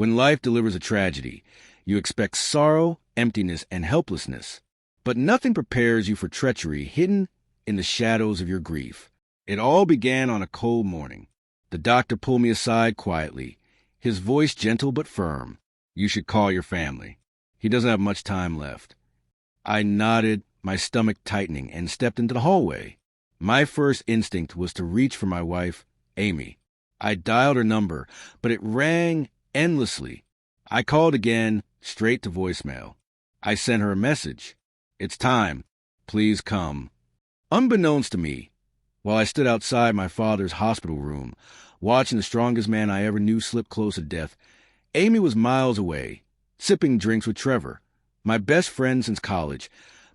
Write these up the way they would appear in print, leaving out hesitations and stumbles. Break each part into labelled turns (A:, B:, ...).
A: When life delivers a tragedy, you expect sorrow, emptiness, and helplessness. But nothing prepares you for treachery hidden in the shadows of your grief. It all began on a cold morning. The doctor pulled me aside quietly, his voice gentle but firm. "You should call your family. He doesn't have much time left." I nodded, my stomach tightening, and stepped into the hallway. My first instinct was to reach for my wife, Amy. I dialed her number, but it rang endlessly. I called again, straight to voicemail. I sent her a message. "It's time. Please come." Unbeknownst to me, while I stood outside my father's hospital room, watching the strongest man I ever knew slip close to death, Amy was miles away, sipping drinks with Trevor, my best friend since college,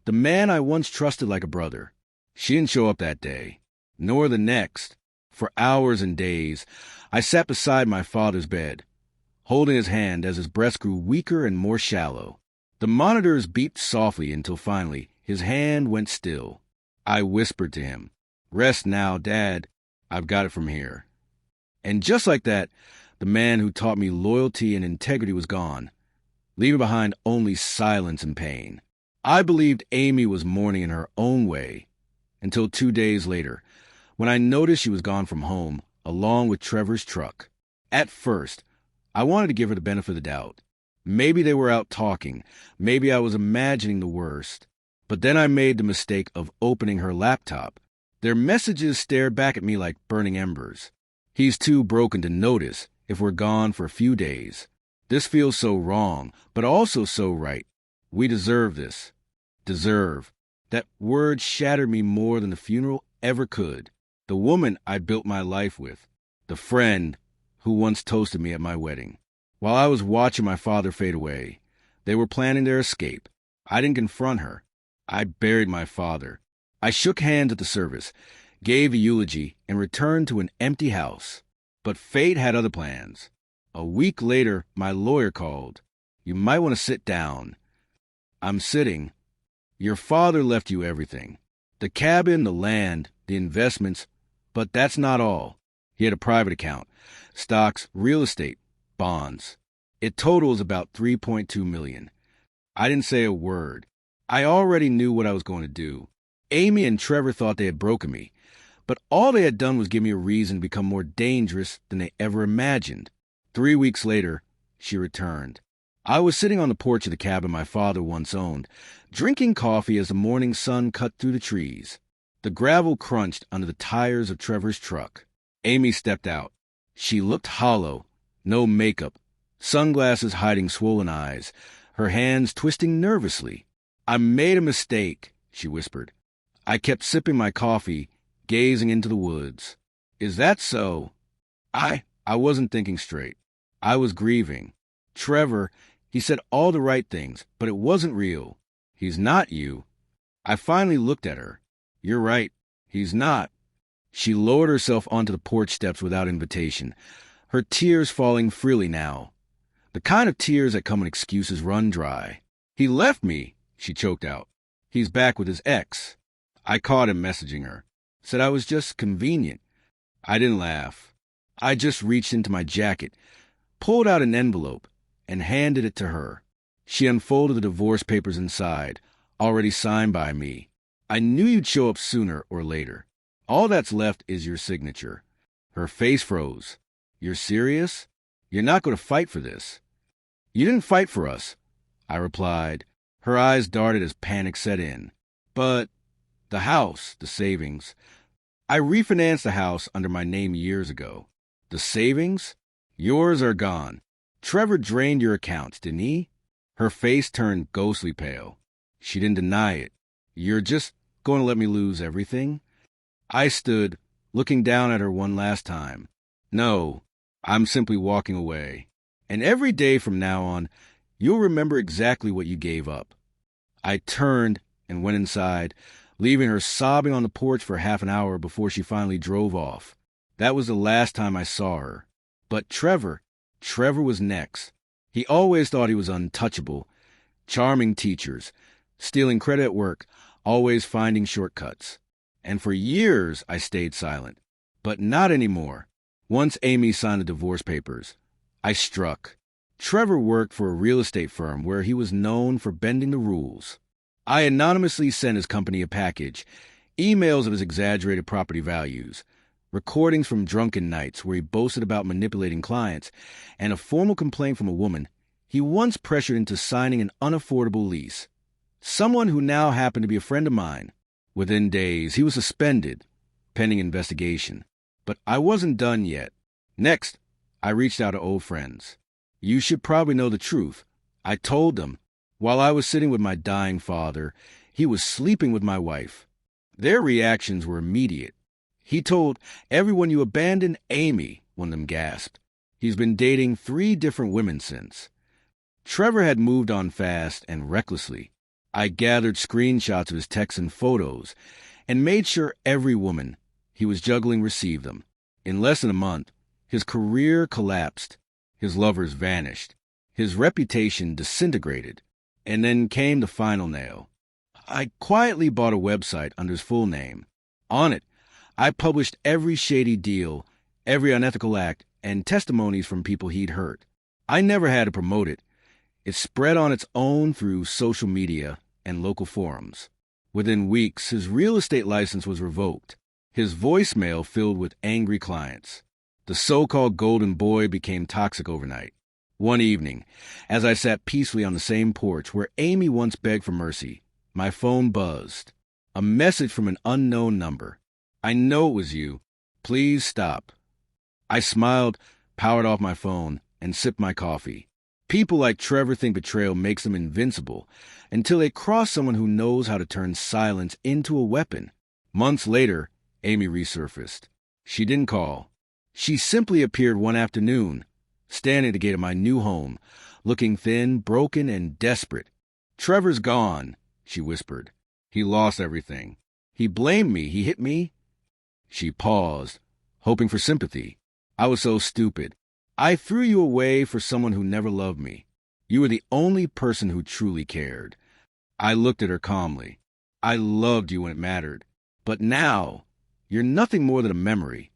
A: the man I once trusted like a brother. She didn't show up that day, nor the next. For hours and days, I sat beside my father's bed, holding his hand as his breath grew weaker and more shallow. The monitors beeped softly until finally his hand went still. I whispered to him, "Rest now, Dad. I've got it from here." And just like that, the man who taught me loyalty and integrity was gone, leaving behind only silence and pain. I believed Amy was mourning in her own way, until 2 days later, when I noticed she was gone from home, along with Trevor's truck. At first, I wanted to give her the benefit of the doubt. Maybe they were out talking. Maybe I was imagining the worst. But then I made the mistake of opening her laptop. Their messages stared back at me like burning embers. "He's too broken to notice if we're gone for a few days. This feels so wrong, but also so right. We deserve this." Deserve. That word shattered me more than the funeral ever could. The woman I built my life with. The friend who once toasted me at my wedding. While I was watching my father fade away, they were planning their escape. I didn't confront her. I buried my father. I shook hands at the service, gave a eulogy, and returned to an empty house. But fate had other plans. A week later, my lawyer called. "You might want to sit down." I'm sitting. "Your father left you everything. The cabin, the land, the investments. But that's not all. He had a private account. Stocks, real estate, bonds. It totals about $3.2 million. I didn't say a word. I already knew what I was going to do. Amy and Trevor thought they had broken me, but all they had done was give me a reason to become more dangerous than they ever imagined. 3 weeks later, she returned. I was sitting on the porch of the cabin my father once owned, drinking coffee as the morning sun cut through the trees. The gravel crunched under the tires of Trevor's truck. Amy stepped out. She looked hollow, no makeup, sunglasses hiding swollen eyes, her hands twisting nervously. "I made a mistake," she whispered. I kept sipping my coffee, gazing into the woods. "Is that so?" I wasn't thinking straight. I was grieving. Trevor, he said all the right things, but it wasn't real. He's not you. I finally looked at her. "You're right. He's not." She lowered herself onto the porch steps without invitation, her tears falling freely now. The kind of tears that come when excuses run dry. "He left me," she choked out. "He's back with his ex." I caught him messaging her. Said I was just convenient. I didn't laugh. I just reached into my jacket, pulled out an envelope, and handed it to her. She unfolded the divorce papers inside, already signed by me. "I knew you'd show up sooner or later. All that's left is your signature." Her face froze. "You're serious? You're not going to fight for this?" "You didn't fight for us," I replied. Her eyes darted as panic set in. "But the house, the savings. I refinanced the house under my name years ago. The savings? Yours are gone. Trevor drained your accounts, didn't he?" Her face turned ghostly pale. She didn't deny it. "You're just going to let me lose everything?" I stood, looking down at her one last time. "No, I'm simply walking away. And every day from now on, you'll remember exactly what you gave up." I turned and went inside, leaving her sobbing on the porch for half an hour before she finally drove off. That was the last time I saw her. But Trevor was next. He always thought he was untouchable. Charming teachers, stealing credit at work, always finding shortcuts. And for years I stayed silent. But not anymore. Once Amy signed the divorce papers, I struck. Trevor worked for a real estate firm where he was known for bending the rules. I anonymously sent his company a package, emails of his exaggerated property values, recordings from drunken nights where he boasted about manipulating clients, and a formal complaint from a woman he once pressured into signing an unaffordable lease. Someone who now happened to be a friend of mine. Within days, he was suspended, pending investigation. But I wasn't done yet. Next, I reached out to old friends. You should probably know the truth. I told them, while I was sitting with my dying father, he was sleeping with my wife. Their reactions were immediate. He told everyone you abandoned Amy, one of them gasped. He's been dating 3 different women since. Trevor had moved on fast and recklessly. I gathered screenshots of his texts and photos and made sure every woman he was juggling received them. In less than a month, his career collapsed. His lovers vanished. His reputation disintegrated. And then came the final nail. I quietly bought a website under his full name. On it, I published every shady deal, every unethical act, and testimonies from people he'd hurt. I never had to promote it. It spread on its own through social media and local forums. Within weeks, his real estate license was revoked. His voicemail filled with angry clients. The so-called golden boy became toxic overnight. One evening, as I sat peacefully on the same porch where Amy once begged for mercy, my phone buzzed. A message from an unknown number. I know it was you. Please stop. I smiled, powered off my phone, and sipped my coffee. People like Trevor think betrayal makes them invincible until they cross someone who knows how to turn silence into a weapon. Months later, Amy resurfaced. She didn't call. She simply appeared one afternoon, standing at the gate of my new home, looking thin, broken, and desperate. Trevor's gone, she whispered. He lost everything. He blamed me. He hit me. She paused, hoping for sympathy. I was so stupid. I threw you away for someone who never loved me. You were the only person who truly cared. I looked at her calmly. I loved you when it mattered. But now, you're nothing more than a memory.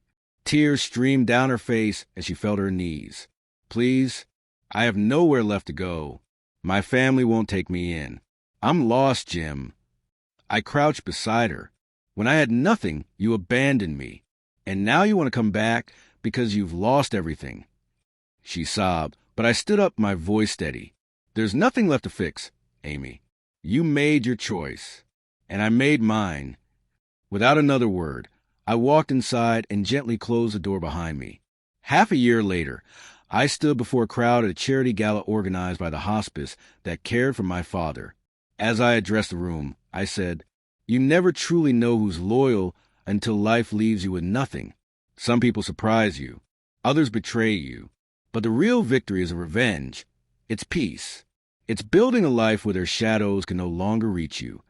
A: Tears streamed down her face as she fell to her knees. Please, I have nowhere left to go. My family won't take me in. I'm lost, Jim. I crouched beside her. When I had nothing, you abandoned me. And now you want to come back because you've lost everything. She sobbed, but I stood up, my voice steady. There's nothing left to fix, Amy. You made your choice, and I made mine. Without another word, I walked inside and gently closed the door behind me. Half a year later, I stood before a crowd at a charity gala organized by the hospice that cared for my father. As I addressed the room, I said, You never truly know who's loyal until life leaves you with nothing. Some people surprise you. Others betray you. But the real victory is a revenge. It's peace. It's building a life where their shadows can no longer reach you.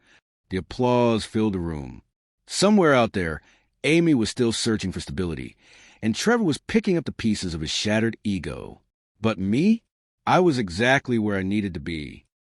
A: The applause filled the room. Somewhere out there, Amy was still searching for stability, and Trevor was picking up the pieces of his shattered ego. But me? I was exactly where I needed to be.